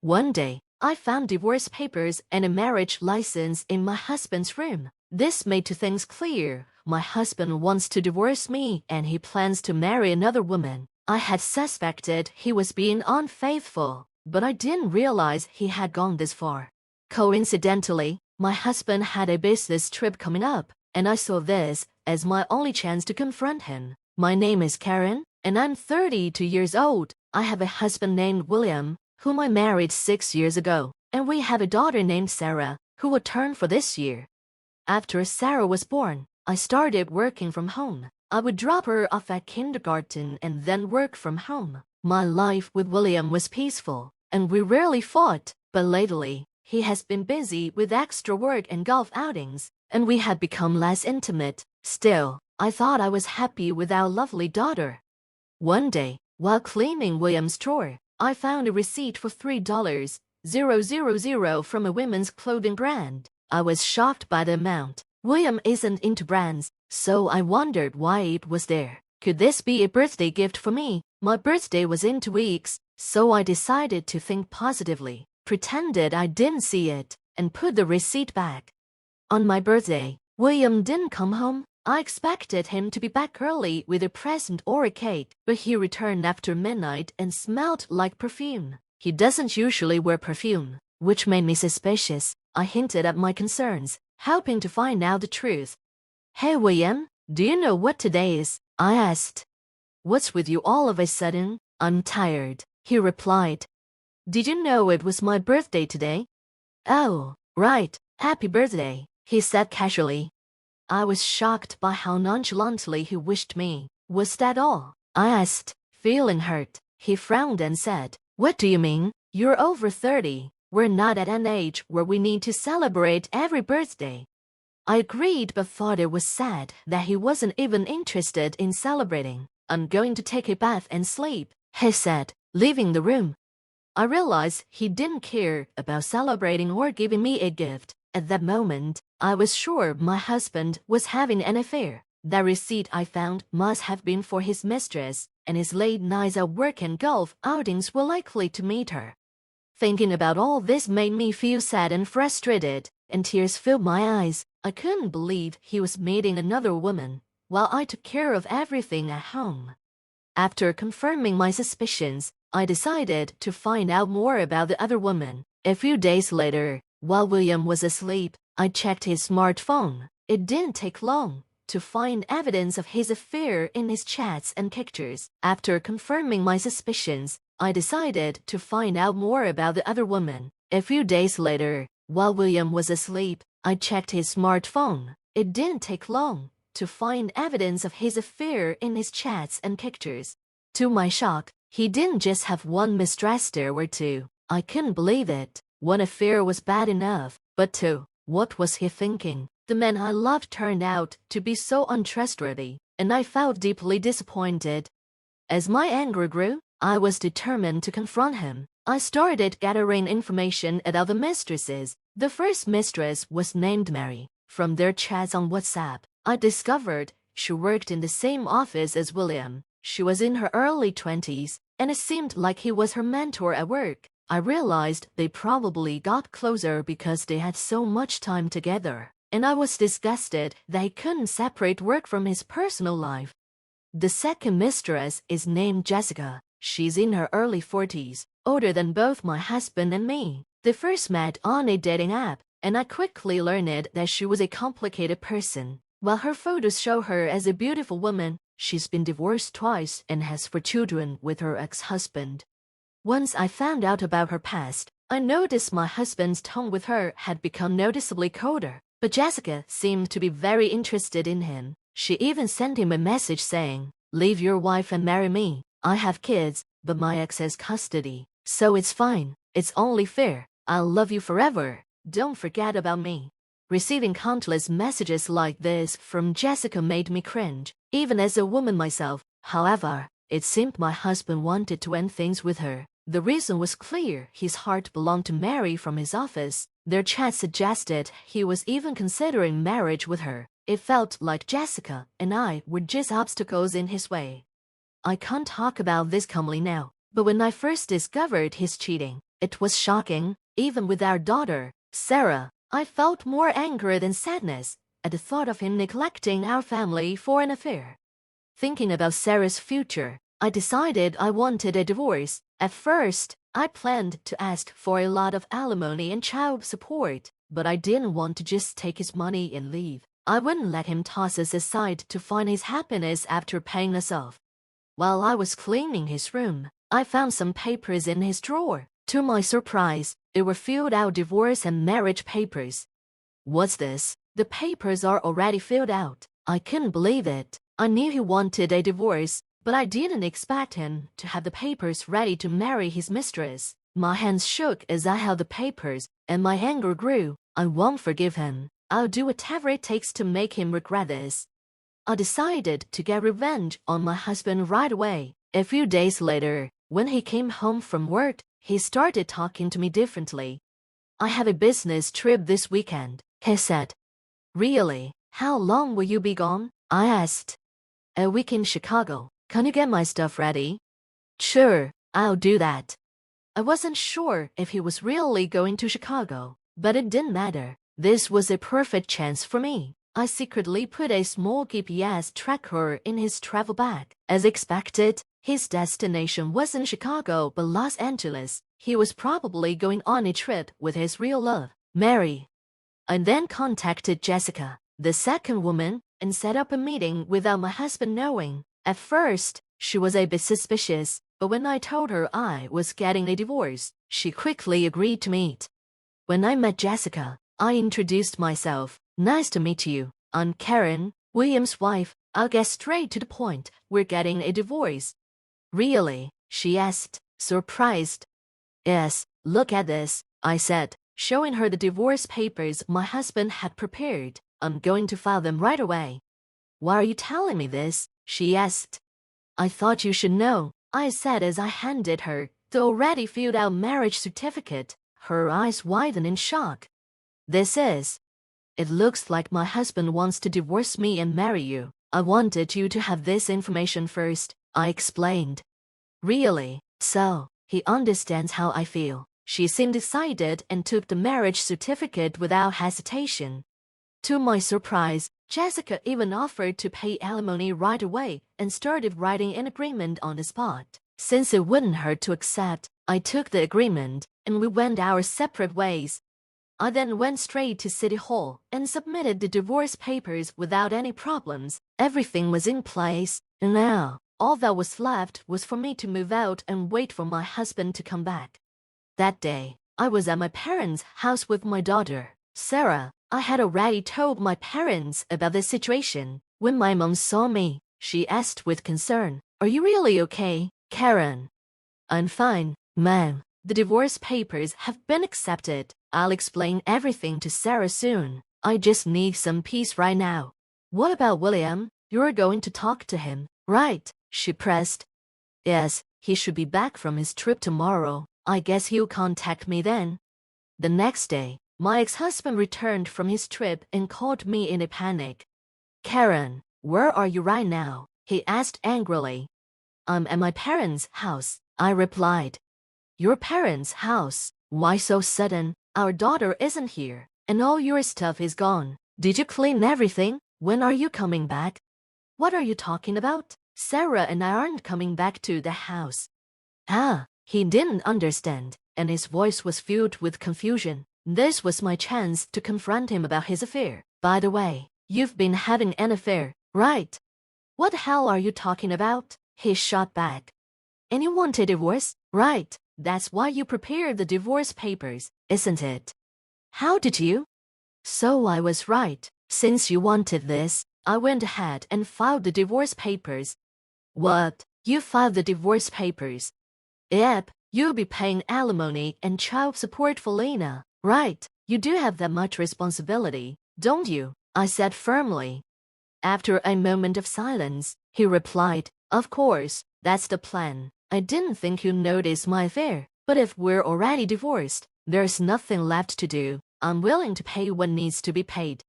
One day, I found divorce papers and a marriage license in my husband's room. This made two things clear. My husband wants to divorce me and he plans to marry another woman. I had suspected he was being unfaithful, but I didn't realize he had gone this far. Coincidentally, my husband had a business trip coming up, and I saw this as my only chance to confront him. My name is Karen, and I'm 32 years old. I have a husband named William, whom I married 6 years ago, and we have a daughter named Sarah, who will turn 4 this year. After Sarah was born, I started working from home. I would drop her off at kindergarten and then work from home. My life with William was peaceful, and we rarely fought, but lately, he has been busy with extra work and golf outings, and we had become less intimate. Still, I thought I was happy with our lovely daughter. One day, while cleaning William's drawer, I found a receipt for $3,000 from a women's clothing brand. I was shocked by the amount. William isn't into brands, so I wondered why it was there. Could this be a birthday gift for me? My birthday was in 2 weeks, so I decided to think positively, pretended I didn't see it, and put the receipt back. On my birthday, William didn't come home. I expected him to be back early with a present or a cake, but he returned after midnight and smelled like perfume. He doesn't usually wear perfume, which made me suspicious. I hinted at my concerns, hoping to find out the truth. "Hey William, do you know what today is?" I asked. "What's with you all of a sudden?" "I'm tired," he replied. "Did you know it was my birthday today?" "Oh, right, happy birthday," he said casually. I was shocked by how nonchalantly he wished me. "Was that all?" I asked, feeling hurt. He frowned and said, "What do you mean? You're over 30. We're not at an age where we need to celebrate every birthday." I agreed but thought it was sad that he wasn't even interested in celebrating. "I'm going to take a bath and sleep," he said, leaving the room. I realized he didn't care about celebrating or giving me a gift. At that moment, I was sure my husband was having an affair. The receipt I found must have been for his mistress, and his late nights at work and golf outings were likely to meet her. Thinking about all this made me feel sad and frustrated, and tears filled my eyes. I couldn't believe he was meeting another woman, while I took care of everything at home. After confirming my suspicions, I decided to find out more about the other woman. A few days later, while William was asleep, I checked his smartphone. It didn't take long to find evidence of his affair in his chats and pictures. After confirming my suspicions, I decided to find out more about the other woman. A few days later, while William was asleep, I checked his smartphone. It didn't take long to find evidence of his affair in his chats and pictures. To my shock, he didn't just have one mistress, there were two. I couldn't believe it. One affair was bad enough, but two, what was he thinking? The man I loved turned out to be so untrustworthy, and I felt deeply disappointed. As my anger grew, I was determined to confront him. I started gathering information about the mistresses. The first mistress was named Mary. From their chats on WhatsApp, I discovered she worked in the same office as William. She was in her early 20s, and it seemed like he was her mentor at work. I realized they probably got closer because they had so much time together, and I was disgusted that he couldn't separate work from his personal life. The second mistress is named Jessica. She's in her early 40s, older than both my husband and me. They first met on a dating app, and I quickly learned that she was a complicated person. While her photos show her as a beautiful woman, she's been divorced twice and has 4 children with her ex-husband. Once I found out about her past, I noticed my husband's tone with her had become noticeably colder, but Jessica seemed to be very interested in him. She even sent him a message saying, "Leave your wife and marry me. I have kids, but my ex has custody, so it's fine. It's only fair. I'll love you forever. Don't forget about me." Receiving countless messages like this from Jessica made me cringe, even as a woman myself. However, it seemed my husband wanted to end things with her. The reason was clear. His heart belonged to Mary from his office. Their chat suggested he was even considering marriage with her. It felt like Jessica and I were just obstacles in his way. I can't talk about this calmly now, but when I first discovered his cheating, It was shocking, even with our daughter, Sarah. I felt more anger than sadness at the thought of him neglecting our family for an affair. Thinking about Sarah's future, I decided I wanted a divorce. At first, I planned to ask for a lot of alimony and child support, but I didn't want to just take his money and leave. I wouldn't let him toss us aside to find his happiness after paying us off. While I was cleaning his room, I found some papers in his drawer. To my surprise, they were filled out divorce and marriage papers. What's this? The papers are already filled out. I couldn't believe it. I knew he wanted a divorce, but I didn't expect him to have the papers ready to marry his mistress. My hands shook as I held the papers, and my anger grew. I won't forgive him. I'll do whatever it takes to make him regret this. I decided to get revenge on my husband right away. A few days later, when he came home from work, he started talking to me differently. I have a business trip this weekend, he said. Really? How long will you be gone? I asked. A week in Chicago. Can you get my stuff ready? Sure, I'll do that. I wasn't sure if he was really going to Chicago, but it didn't matter. This was a perfect chance for me. I secretly put a small GPS tracker in his travel bag. As expected, his destination wasn't Chicago but Los Angeles. He was probably going on a trip with his real love, Mary. I then contacted Jessica, the second woman, and set up a meeting without my husband knowing. At first, she was a bit suspicious, but when I told her I was getting a divorce, she quickly agreed to meet. When I met Jessica, I introduced myself. Nice to meet you. I'm Karen, William's wife. I'll get straight to the point. We're getting a divorce. Really? She asked, surprised. Yes, look at this, I said, showing her the divorce papers my husband had prepared. I'm going to file them right away. Why are you telling me this? She asked. I thought you should know, I said as I handed her the already filled out marriage certificate. Her eyes widened in shock. This is. It looks like my husband wants to divorce me and marry you. I wanted you to have this information first, I explained. Really? So, he understands how I feel. She seemed excited and took the marriage certificate without hesitation. To my surprise, Jessica even offered to pay alimony right away and started writing an agreement on the spot. Since it wouldn't hurt to accept, I took the agreement, and we went our separate ways. I then went straight to City Hall and submitted the divorce papers without any problems. Everything was in place, and now, all that was left was for me to move out and wait for my husband to come back. That day, I was at my parents' house with my daughter, Sarah. I had already told my parents about the situation. When my mom saw me, she asked with concern, "Are you really okay, Karen?" "I'm fine, ma'am. The divorce papers have been accepted. I'll explain everything to Sarah soon. I just need some peace right now." "What about William? You're going to talk to him, right?" she pressed. "Yes, he should be back from his trip tomorrow. I guess he'll contact me then." The next day, my ex-husband returned from his trip and called me in a panic. "Karen, where are you right now?" he asked angrily. "I'm at my parents' house," I replied. "Your parents' house? Why so sudden? Our daughter isn't here, and all your stuff is gone. Did you clean everything? When are you coming back?" "What are you talking about? Sarah and I aren't coming back to the house." He didn't understand, and his voice was filled with confusion. This was my chance to confront him about his affair. "By the way, you've been having an affair, right?" "What the hell are you talking about?" he shot back. "And you want a divorce, right? That's why you prepared the divorce papers, isn't it?" "How did you?" "So I was right. Since you wanted this, I went ahead and filed the divorce papers." "What? You filed the divorce papers?" "Yep, you'll be paying alimony and child support for Lena, right? You do have that much responsibility, don't you?" I said firmly. After a moment of silence, he replied, "Of course, that's the plan. I didn't think you'd notice my affair, but if we're already divorced, there's nothing left to do. I'm willing to pay what needs to be paid."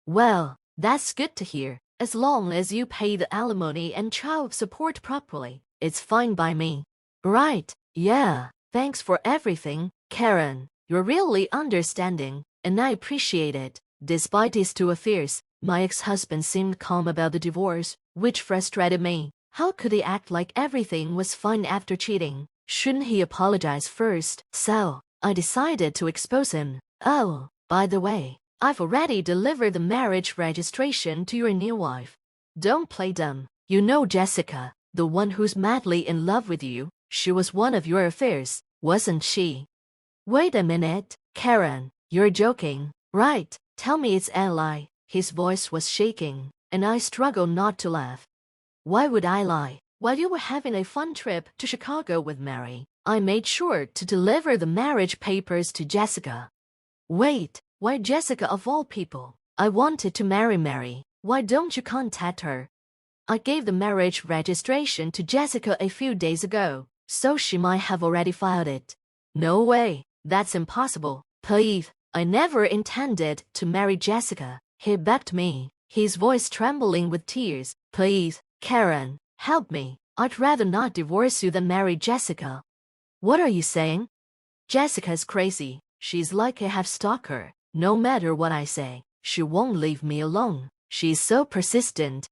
"Well, that's good to hear. As long as you pay the alimony and child support properly, it's fine by me." "Right, yeah, Thanks for everything, Karen. You're really understanding, and I appreciate it. Despite his two affairs, my ex-husband seemed calm about the divorce, which frustrated me. How could he act like everything was fine after cheating? Shouldn't he apologize first? So, I decided to expose him. Oh, by the way, I've already delivered the marriage registration to your new wife. Don't play dumb. You know Jessica, the one who's madly in love with you. She was one of your affairs, wasn't she? Wait a minute, Karen. You're joking, right? Tell me it's a lie. His voice was shaking, and I struggled not to laugh. Why would I lie? While you were having a fun trip to Chicago with Mary, I made sure to deliver the marriage papers to Jessica. Wait, why Jessica of all people? I wanted to marry Mary. Why don't you contact her? I gave the marriage registration to Jessica a few days ago, so she might have already filed it. No way, that's impossible. Please, I never intended to marry Jessica. He begged me, his voice trembling with tears. Please, Karen, help me. I'd rather not divorce you than marry Jessica. What are you saying? Jessica's crazy. She's like a half-stalker. No matter what I say, she won't leave me alone. She's so persistent.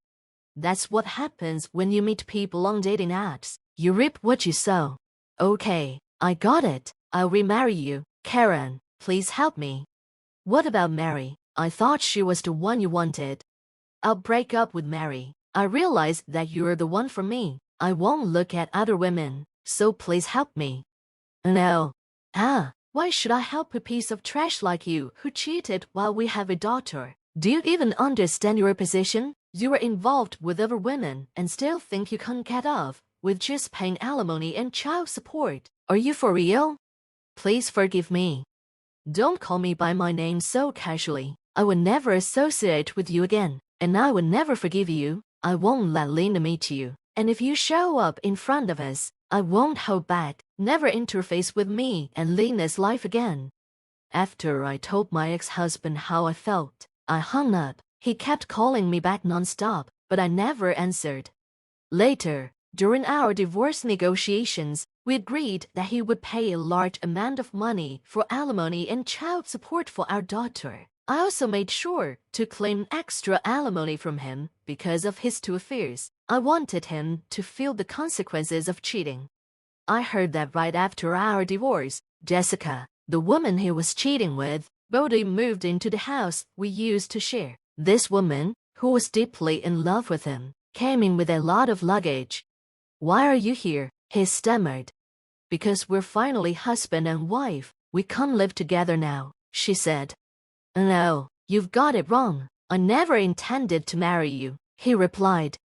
That's what happens when you meet people on dating apps. You reap what you sow. Okay, I got it. I'll remarry you. Karen, please help me. What about Mary? I thought she was the one you wanted. I'll break up with Mary. I realize that you're the one for me. I won't look at other women, so please help me. No. Why should I help a piece of trash like you who cheated while we have a daughter? Do you even understand your position? You were involved with other women and still think you can't get off with just paying alimony and child support. Are you for real? Please forgive me. Don't call me by my name so casually. I will never associate with you again, and I will never forgive you. I won't let Lena meet you. And if you show up in front of us, I won't hold back. Never interface with me and Lena's life again. After I told my ex-husband how I felt, I hung up. He kept calling me back non-stop, but I never answered. Later, during our divorce negotiations, we agreed that he would pay a large amount of money for alimony and child support for our daughter. I also made sure to claim extra alimony from him because of his two affairs. I wanted him to feel the consequences of cheating. I heard that right after our divorce, Jessica, the woman he was cheating with, Bodhi moved into the house we used to share. This woman, who was deeply in love with him, came in with a lot of luggage. Why are you here? He stammered. Because we're finally husband and wife. We can't live together now, she said. No, you've got it wrong. I never intended to marry you, he replied.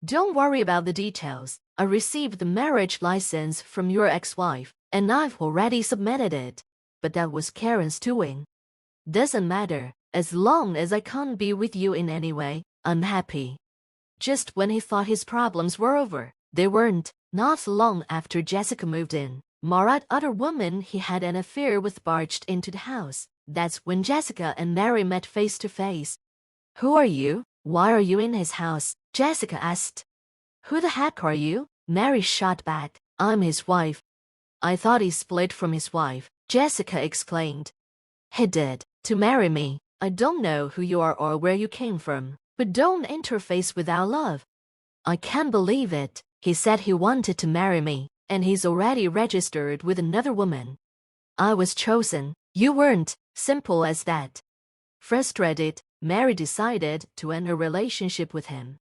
Don't worry about the details. I received the marriage license from your ex-wife, and I've already submitted it. But that was Karen's doing. Doesn't matter. As long as I can't be with you in any way, I'm happy. Just when he thought his problems were over, they weren't. Not long after Jessica moved in, Marat, other woman he had an affair with, barged into the house. That's when Jessica and Mary met face to face. Who are you? Why are you in his house? Jessica asked. Who the heck are you? Mary shot back. I'm his wife. I thought he split from his wife, Jessica exclaimed. He did, to marry me. I don't know who you are or where you came from, but don't interface with our love. I can't believe it. He said he wanted to marry me, and he's already registered with another woman. I was chosen. You weren't. Simple as that. Frustrated, Mary decided to end her relationship with him.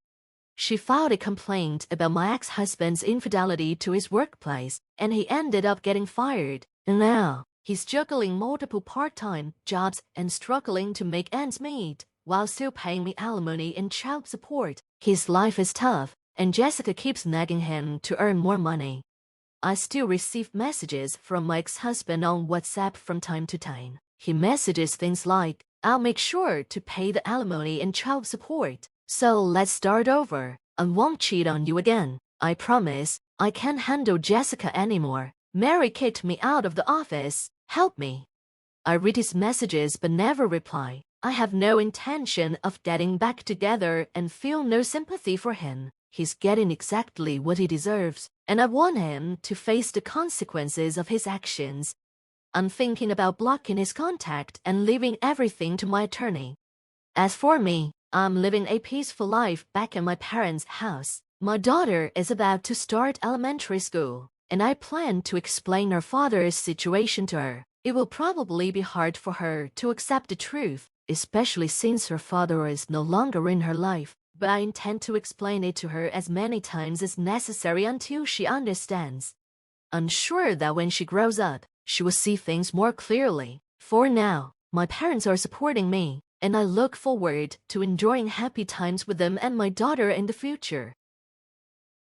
She filed a complaint about my ex-husband's infidelity to his workplace, and he ended up getting fired. And now, he's juggling multiple part-time jobs and struggling to make ends meet, while still paying me alimony and child support. His life is tough, and Jessica keeps nagging him to earn more money. I still receive messages from my ex-husband on WhatsApp from time to time. He messages things like, I'll make sure to pay the alimony and child support. So let's start over. I won't cheat on you again. I promise. I can't handle Jessica anymore. Mary kicked me out of the office. Help me. I read his messages but never reply. I have no intention of getting back together and feel no sympathy for him. He's getting exactly what he deserves, and I want him to face the consequences of his actions. I'm thinking about blocking his contact and leaving everything to my attorney. As for me, I'm living a peaceful life back in my parents' house. My daughter is about to start elementary school, and I plan to explain her father's situation to her. It will probably be hard for her to accept the truth, especially since her father is no longer in her life, but I intend to explain it to her as many times as necessary until she understands. I'm sure that when she grows up, she will see things more clearly. For now, my parents are supporting me, and I look forward to enjoying happy times with them and my daughter in the future.